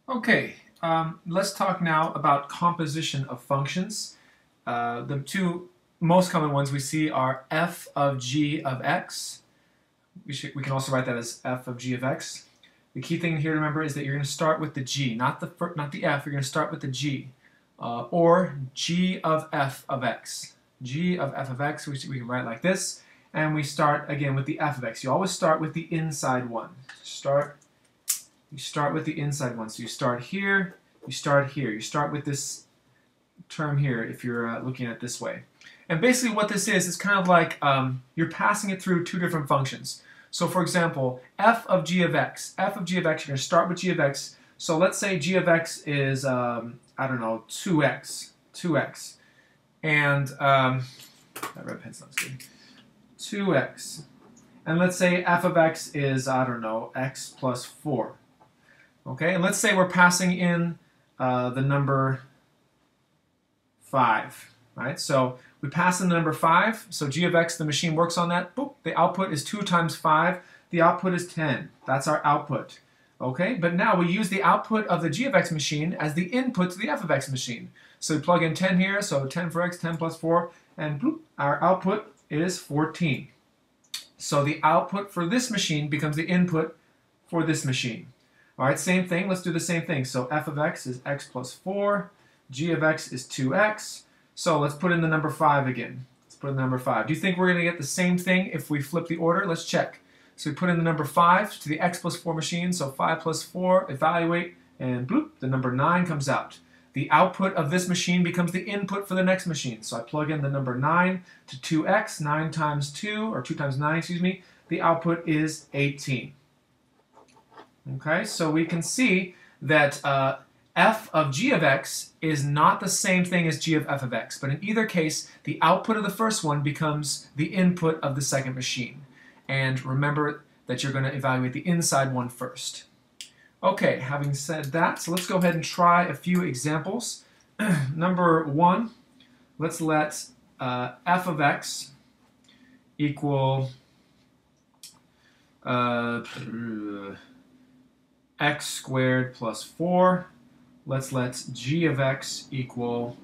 Okay, let's talk now about composition of functions. The two most common ones we see are f of g of x. We can also write that as f of g of x. The key thing here to remember is that you're going to start with the g, not the f. You're going to start with the g, or g of f of x. G of f of x, we can write like this, and we start again with the f of x. You always start with the inside one. You start with the inside one. So you start here, you start here. You start with this term here if you're looking at it this way. And basically what this is kind of like you're passing it through two different functions. So for example, f of g of x. F of g of x, you're going to start with g of x. So let's say g of x is, I don't know, 2x. 2x. And that red pen sounds good. 2x. And let's say f of x is, I don't know, x plus 4. Okay, and let's say we're passing in the number 5, right? So we pass in the number 5, so g of x, the machine works on that. Boop, the output is 2 times 5. The output is 10. That's our output. Okay, but now we use the output of the g of x machine as the input to the f of x machine. So we plug in 10 here, so 10 for x, 10 plus 4, and bloop, our output is 14. So the output for this machine becomes the input for this machine. All right, same thing. Let's do the same thing. So f of x is x plus 4. G of x is 2x. So let's put in the number 5 again. Let's put in the number 5. Do you think we're going to get the same thing if we flip the order? Let's check. So we put in the number 5 to the x plus 4 machine. So 5 plus 4, evaluate, and bloop, the number 9 comes out. The output of this machine becomes the input for the next machine. So I plug in the number 9 to 2x. 9 times 2, or 2 times 9, excuse me. The output is 18. Okay, so we can see that f of g of x is not the same thing as g of f of x, but in either case, the output of the first one becomes the input of the second machine. And remember that you're going to evaluate the inside one first. Okay, having said that, so let's go ahead and try a few examples. Number 1, let's let f of x equal x squared plus 4. Let's let g of x equal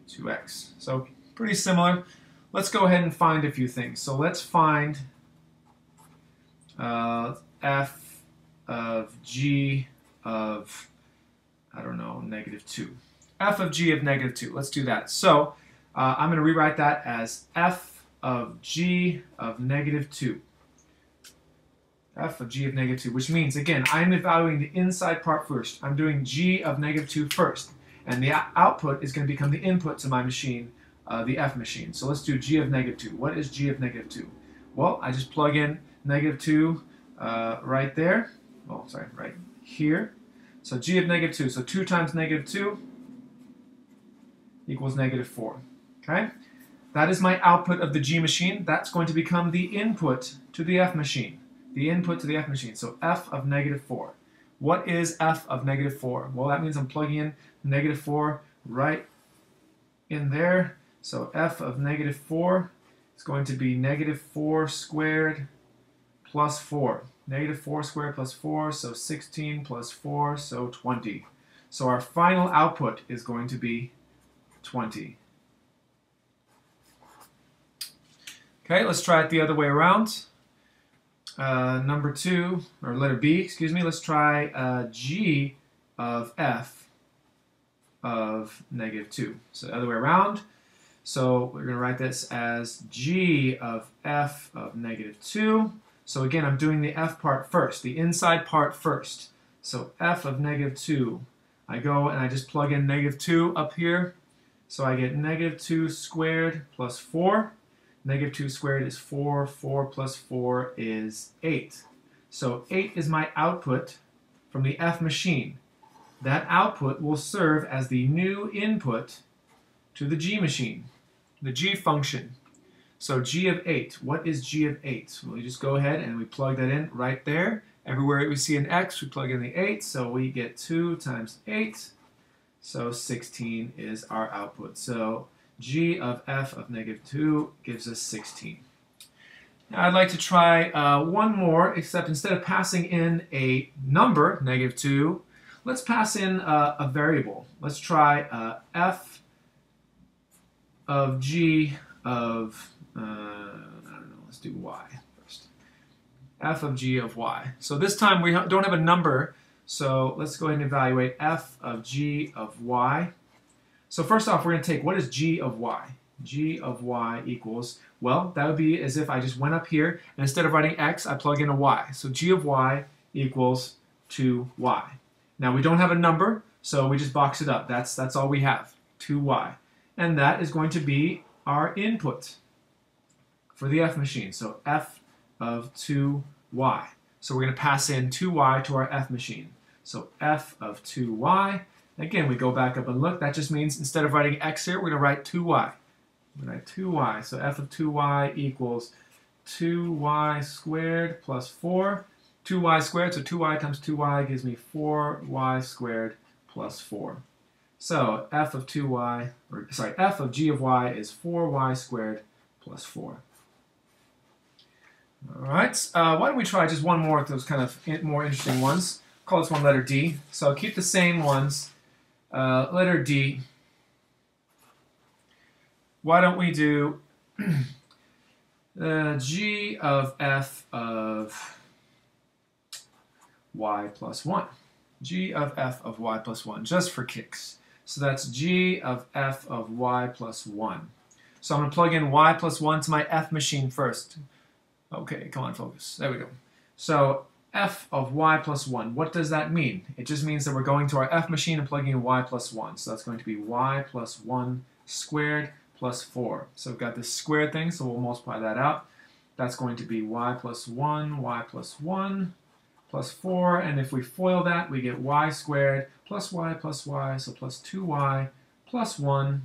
2x. So pretty similar. Let's go ahead and find a few things. So let's find f of g of, I don't know, -2. F of g of -2. Let's do that. So I'm going to rewrite that as f of g of -2. F of g of -2, which means, again, I'm evaluating the inside part first. I'm doing g of -2 first. And the output is going to become the input to my machine, the f machine. So let's do g of -2. What is g of -2? Well, I just plug in -2 right there. Oh, sorry, right here. So g of -2. So 2 times -2 equals -4. Okay? That is my output of the g machine. That's going to become the input to the f machine. The input to the f machine. So f of -4. What is f of -4? Well, that means I'm plugging in -4 right in there. So f of -4 is going to be -4 squared plus 4. -4 squared plus 4, so 16 plus 4, so 20. So our final output is going to be 20. Okay, let's try it the other way around. Number 2, or letter B, excuse me, let's try g of f of -2. So the other way around. So we're going to write this as g of f of -2. So again, I'm doing the f part first, the inside part first. So f of -2. I go and I just plug in -2 up here. So I get -2 squared plus 4. -2 squared is 4. 4 plus 4 is 8. So 8 is my output from the f machine. That output will serve as the new input to the g machine, the g function. So g of 8. What is g of 8? Well, we just go ahead and we plug that in right there. Everywhere we see an x, we plug in the 8. So we get 2 times 8. So 16 is our output. So g of f of -2 gives us 16. Now I'd like to try one more, except instead of passing in a number, -2, let's pass in a variable. Let's try f of g of, I don't know, let's do y first. F of g of y. So this time we don't have a number, so let's go ahead and evaluate f of g of y. So first off, we're going to take, what is g of y? G of y equals, well, that would be as if I just went up here, and instead of writing x, I plug in a y. So g of y equals 2y. Now we don't have a number, so we just box it up. That's all we have, 2y. And that is going to be our input for the f machine. So f of 2y. So we're going to pass in 2y to our f machine. So f of 2y. Again, we go back up and look. That just means instead of writing x here, we're going to write 2y. We're going to write 2y. So f of 2y equals 2y squared plus 4. 2y squared, so 2y times 2y gives me 4y squared plus 4. So f of 2y, or sorry, f of g of y is 4y squared plus 4. All right, why don't we try just one more of those kind of more interesting ones. Call this one letter D. So keep the same ones. Letter D. Why don't we do g of f of y plus 1. G of f of y plus 1, just for kicks. So that's g of f of y plus 1. So I'm going to plug in y plus 1 to my f machine first. Okay, come on, focus. There we go. So f of y plus 1, what does that mean? It just means that we're going to our f machine and plugging in y plus 1. So that's going to be y plus 1 squared plus 4. So we've got this squared thing, so we'll multiply that out. That's going to be y plus 1 plus 4, and if we FOIL that, we get y squared plus y, so plus 2y plus 1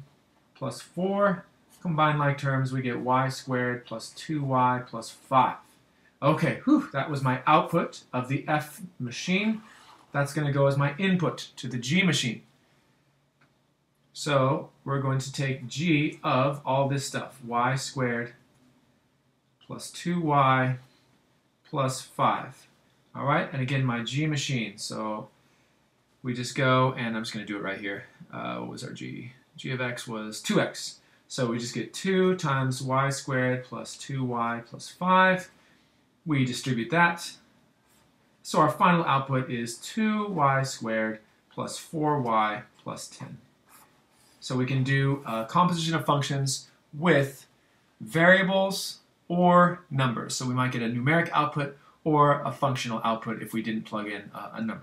plus 4. Combined like terms, we get y squared plus 2y plus 5. Okay, whew, that was my output of the F machine. That's going to go as my input to the G machine. So we're going to take G of all this stuff, y squared plus 2y plus 5. All right, and again, my G machine. So we just go, and I'm just going to do it right here. What was our G? G of x was 2x. So we just get 2 times y squared plus 2y plus 5. We distribute that. So our final output is 2y squared plus 4y plus 10. So we can do a composition of functions with variables or numbers. So we might get a numeric output or a functional output if we didn't plug in a number.